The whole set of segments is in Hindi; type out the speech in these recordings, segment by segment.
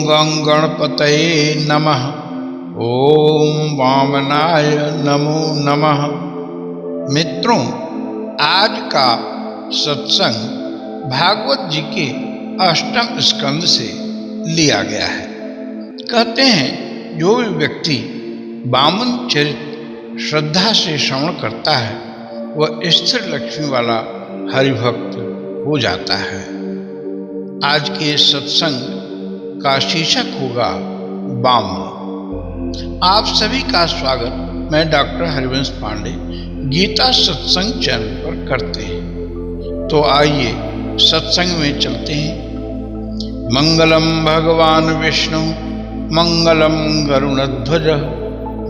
गं गणपतये नमः। ओम वामनाय नमो नमः। मित्रों, आज का सत्संग भागवत जी के 8वें स्कंद से लिया गया है। कहते हैं, जो भी व्यक्ति वामन चरित्र श्रद्धा से श्रवण करता है वह स्थिर लक्ष्मी वाला हरिभक्त हो जाता है। आज के सत्संग का शीर्षक होगा वामन। आप सभी का स्वागत मैं डॉक्टर हरिवंश पांडे गीता सत्संग चैनल पर करते हैं। तो आइए सत्संग में चलते हैं। मंगलम भगवान विष्णु मंगलम गरुणध्वज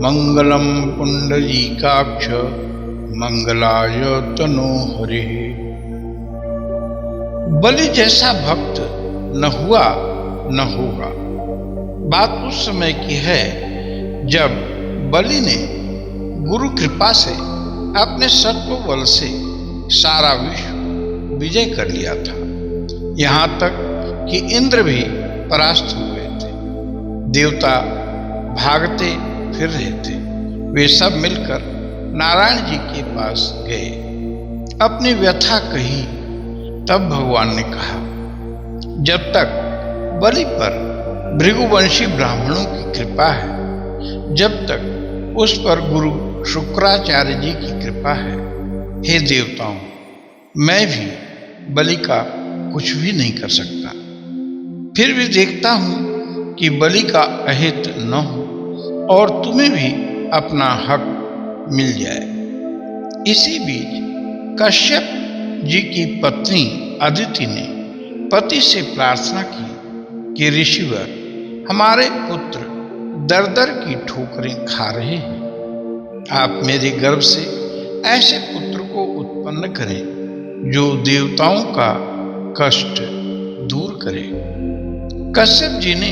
मंगलम पुंडरीकाक्ष मंगलाय तनो हरि। बलि जैसा भक्त न हुआ न होगा। बात उस समय की है जब बलि ने गुरु कृपा से अपने सत्व बल से सारा विश्व विजय कर लिया था। यहाँ तक कि इंद्र भी परास्त हो गए थे। देवता भागते फिर रहे थे। वे सब मिलकर नारायण जी के पास गए, अपनी व्यथा कही। तब भगवान ने कहा, जब तक बलि पर भृगुवंशी ब्राह्मणों की कृपा है, जब तक उस पर गुरु शुक्राचार्य जी की कृपा है, हे देवताओं, मैं भी बलि का कुछ भी नहीं कर सकता। फिर भी देखता हूं कि बलि का अहित न हो और तुम्हें भी अपना हक मिल जाए। इसी बीच कश्यप जी की पत्नी अदिति ने पति से प्रार्थना की कि ऋषिवर, हमारे पुत्र दर दर की ठोकरें खा रहे हैं। आप मेरे गर्भ से ऐसे पुत्र को उत्पन्न करें जो देवताओं का कष्ट दूर करे। कश्यप जी ने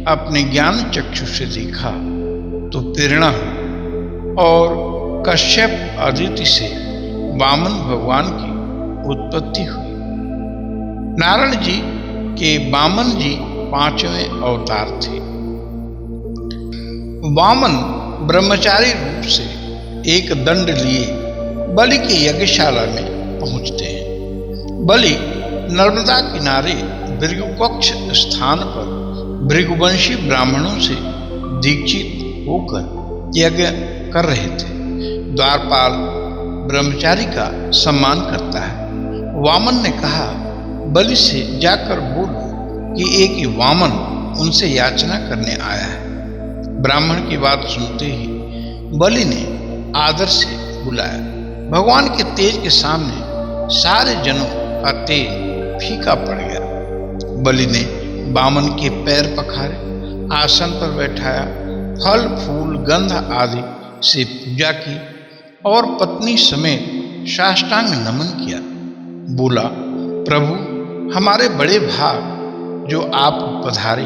अपने ज्ञान चक्षु से देखा तो प्रेरणा हुई और कश्यप अदिति से वामन भगवान की उत्पत्ति हुई। नारायण जी के वामन जी 5वें अवतार थे। वामन ब्रह्मचारी रूप से एक दंड लिए बलि के यज्ञशाला में पहुंचते हैं। बलि नर्मदा किनारे भृगुपक्ष स्थान पर भृगुवंशी ब्राह्मणों से दीक्षित होकर यज्ञ कर रहे थे। द्वारपाल ब्रह्मचारी का सम्मान करता है। वामन ने कहा, बलि से जाकर बोलो कि एक वामन उनसे याचना करने आया है। ब्राह्मण की बात सुनते ही बलि ने आदर से बुलाया। भगवान के तेज के सामने सारे जनों का तेज फीका पड़ गया। बलि ने वामन के पैर पखारे, आसन पर बैठाया, फल फूल गंध आदि से पूजा की और पत्नी समेत साष्टांग नमन किया। बोला, प्रभु, हमारे बड़े भाग जो आप पधारे।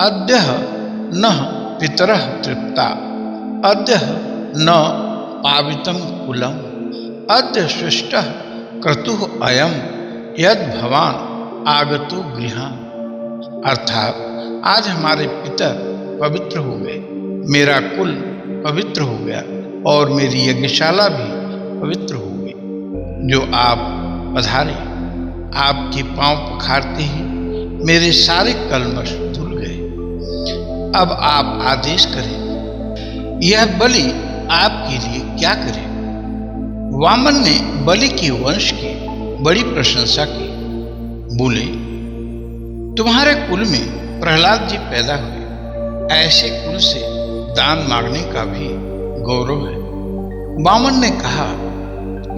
अद्य न पितरः तृप्ता, अद्य न पावितं कुलम, अद्य सृष्टः क्रतुः अयम यद भवान आगतो गृहान। अर्थात आज हमारे पितर पवित्र हो गए, मेरा कुल पवित्र हो गया और मेरी यज्ञशाला भी पवित्र हो गई। जो आप पधारे, आपके पांव पखारते ही मेरे सारे कलमश धुल गए। अब आप आदेश करें, यह बलि आपके लिए क्या करे। वामन ने बलि के वंश की बड़ी प्रशंसा की। बोले, तुम्हारे कुल में प्रहलाद जी पैदा हुए, ऐसे कुल से दान मांगने का भी गौरव है। वामन ने कहा,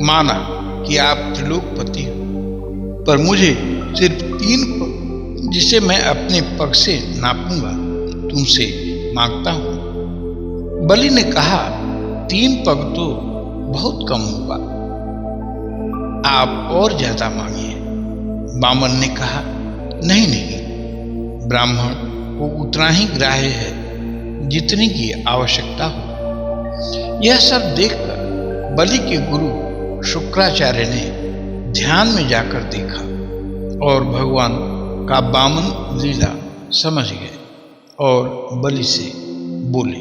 माना कि आप त्रिलोकपति हो, पर मुझे सिर्फ 3 पग, जिसे मैं अपने पग से नापूंगा, तुमसे मांगता हूं। बलि ने कहा, 3 पग तो बहुत कम होगा, आप और ज्यादा मांगिए। वामन ने कहा, नहीं नहीं, ब्राह्मण को उतना ही ग्राह्य है जितनी की आवश्यकता हो। यह सब देखकर बलि के गुरु शुक्राचार्य ने ध्यान में जाकर देखा और भगवान का वामन लीला समझ गए और बलि से बोले,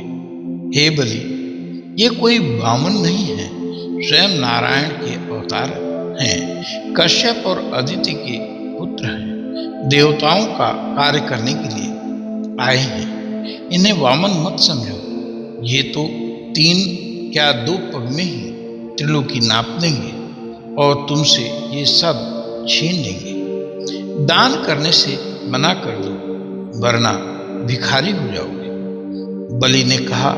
हे बलि, ये कोई वामन नहीं है, स्वयं नारायण के अवतार हैं, कश्यप और अदिति के पुत्र हैं, देवताओं का कार्य करने के लिए आए हैं। इन्हें वामन मत समझो, ये तो 3 क्या 2 पग में ही त्रिलोकी नाप देंगे और तुमसे ये सब छीन लेंगे। दान करने से मना कर दो, वरना भिखारी हो जाओगे। बलि ने कहा,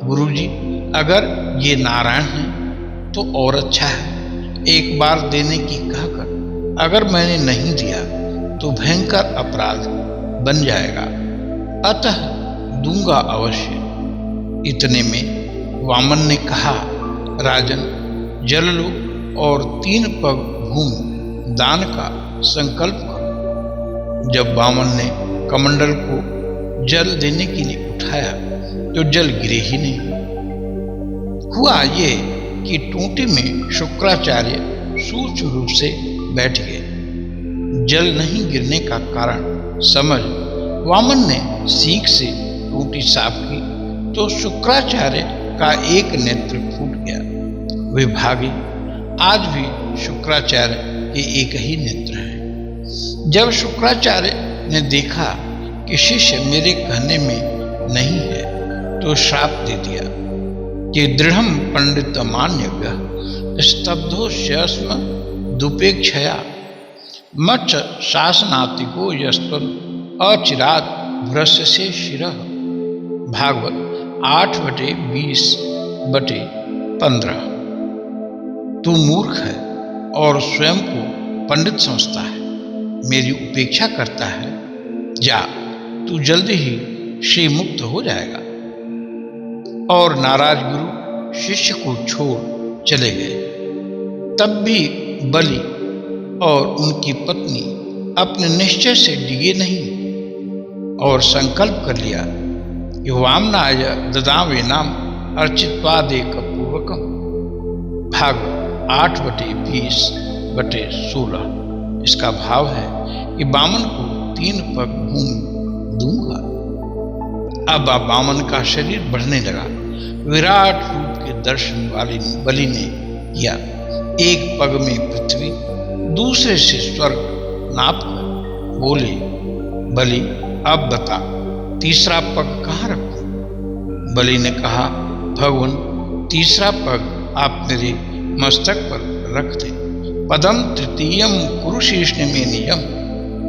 गुरुजी, अगर ये नारायण हैं तो और अच्छा है, एक बार देने की कहकर अगर मैंने नहीं दिया तो भयंकर अपराध बन जाएगा, अतः दूंगा अवश्य। इतने में वामन ने कहा, राजन, जल लो और 3 पग भूमि दान का संकल्प करो। जब वामन ने कमंडल को जल देने के लिए उठाया तो जल गिरे ही नहीं। हुआ ये कि टूटी में शुक्राचार्य सूक्ष्म रूप से बैठ गए। जल नहीं गिरने का कारण समझ वामन ने सीख से टूटी साफ की तो शुक्राचार्य का एक नेत्र फूट गया। वे भागे। आज भी शुक्राचार्य के एक ही नेत्र हैं। जब शुक्राचार्य ने देखा कि शिष्य मेरे कहने में नहीं है तो श्राप दे दिया कि दृढ़ पंडित मान्य स्तब्धोष्यस्म दुपेक्षया मच्छ शासनातिको यस्त्वं अचिरात भ्रश्यसे शिरः। भागवत 8/20/15। तू मूर्ख है और स्वयं को पंडित समझता है, मेरी उपेक्षा करता है। जा, तू जल्दी ही श्री मुक्त हो जाएगा। और नाराज गुरु शिष्य को छोड़ चले गए। तब भी बलि और उनकी पत्नी अपने निश्चय से डिगे नहीं और संकल्प कर लिया कि वामनाय ददावे नाम अर्चित्वादेक पूर्वकम। भागवत 8/20/16। इसका भाव है कि वामन को 3 पग भूमि दूंगा। अब वामन का शरीर बढ़ने लगा। विराट रूप के दर्शन वाले बलि ने किया। एक पग में पृथ्वी, दूसरे से स्वर्ग नाप कर बोले, बलि, अब बता, तीसरा पग कहाँ रखूं? बलि ने कहा, भगवान, तीसरा पग आप मेरे मस्तक पर रख दें। पदम तृतीयम कुरुशीष्ण में नियम।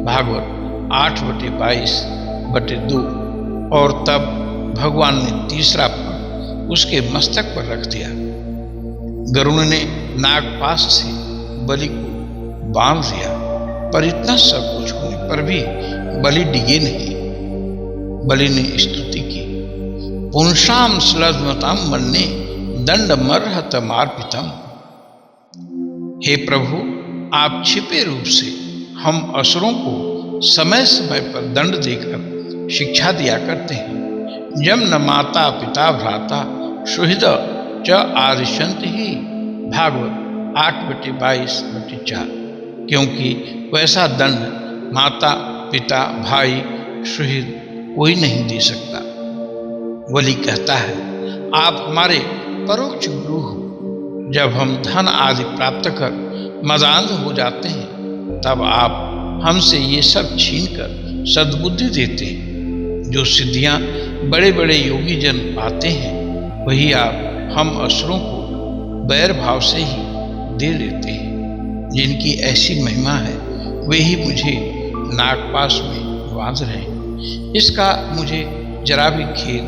भागवत 8/22/2। और तब भगवान ने तीसरा पग उसके मस्तक पर रख दिया। गरुड़ ने नागपाश से बलि को बांध दिया, पर इतना सब कुछ होने पर भी बलि डिगे नहीं। बलि ने स्तुति की, पुंसाम श्लज्मताम मन्ने दंड मर्हत मार्पितम। हे प्रभु, आप छिपे रूप से हम असुरों को समय समय पर दंड देकर शिक्षा दिया करते हैं। जब न माता पिता भ्राता सुहृद च आदिशंत ही। भागवत 8/22/4। क्योंकि वैसा दंड माता पिता भाई सुहृद कोई नहीं दे सकता। बलि कहता है, आप हमारे परोक्ष गुरु हो। जब हम धन आदि प्राप्त कर मदांध हो जाते हैं तब आप हमसे ये सब छीनकर सद्बुद्धि देते हैं। जो सिद्धियां बड़े बड़े योगी जन पाते हैं वही आप हम असुरों को बैर भाव से ही दे देते हैं। जिनकी ऐसी महिमा है वे ही मुझे नागपाश में बांध रहे हैं। इसका मुझे जरा भी खेद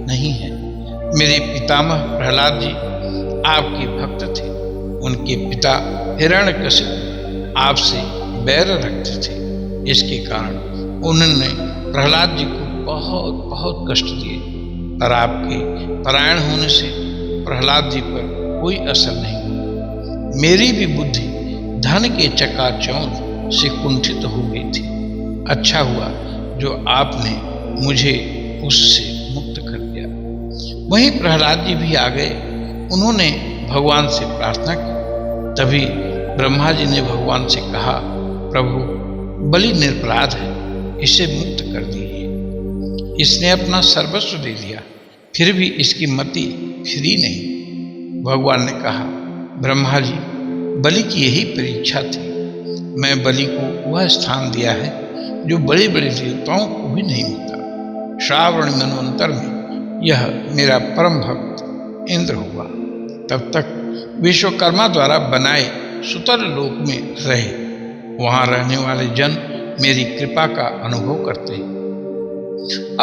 नहीं है। मेरे पितामह प्रहलाद जी आपके भक्त थे। उनके पिता हिरण्यकशिपु आपसे बैर रखते थे। इसके कारण उन्होंने प्रहलाद जी को बहुत बहुत कष्ट दिए, पर आपके परायण होने से प्रहलाद जी पर कोई असर नहीं हुआ। मेरी भी बुद्धि धन के चकाचौंध से कुंठित हो गई थी। अच्छा हुआ जो आपने मुझे उससे मुक्त कर दिया। वहीं प्रहलाद जी भी आ गए। उन्होंने भगवान से प्रार्थना की। तभी ब्रह्मा जी ने भगवान से कहा, प्रभु, बलि निरपराध है, इसे मुक्त कर दीजिए। इसने अपना सर्वस्व दे दिया, फिर भी इसकी मति फिरी नहीं। भगवान ने कहा, ब्रह्मा जी, बलि की यही परीक्षा थी। मैं बलि को वह स्थान दिया है जो बड़े बड़े देवताओं को भी नहीं मिलता। श्रावण मनवंतर में यह मेरा परम भक्त इंद्र हुआ। तब तक विश्वकर्मा द्वारा बनाए सुतर लोक में रहे। वहां रहने वाले जन मेरी कृपा का अनुभव करते।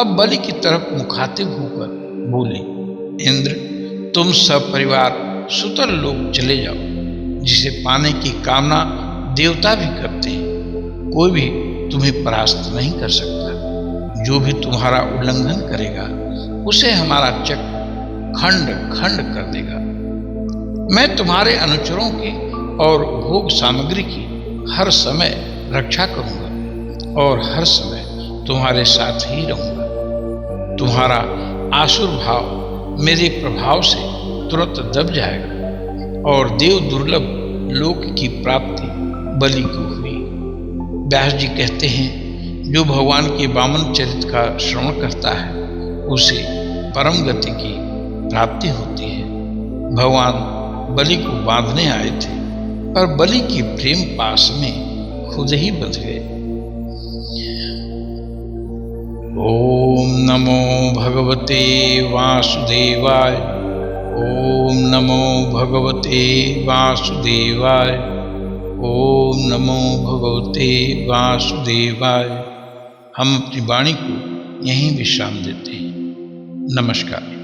अब बलि की तरफ मुखातिब होकर बोले, इंद्र, तुम सब परिवार सुतर लोक चले जाओ, जिसे पाने की कामना देवता भी करते हैं। कोई भी तुम्हें परास्त नहीं कर सकता। जो भी तुम्हारा उल्लंघन करेगा उसे हमारा चक्र खंड खंड कर देगा। मैं तुम्हारे अनुचरों की और भोग सामग्री की हर समय रक्षा करूंगा और हर समय तुम्हारे साथ ही रहूंगा। तुम्हारा आसुर भाव मेरे प्रभाव से तुरंत दब जाएगा और देव दुर्लभ लोक की प्राप्ति बलि को हुई। व्यास जी कहते हैं, जो भगवान के वामन चरित्र का श्रवण करता है उसे परम गति की प्राप्ति होती है। भगवान बलि को बांधने आए थे, पर बलि की प्रेम पास में खुद ही बंध गए। ओम नमो भगवते वासुदेवाय। ओम नमो भगवते वासुदेवाय। ओम नमो भगवते वासुदेवाय। हम अपनी वाणी को यहीं विश्राम देते हैं। नमस्कार।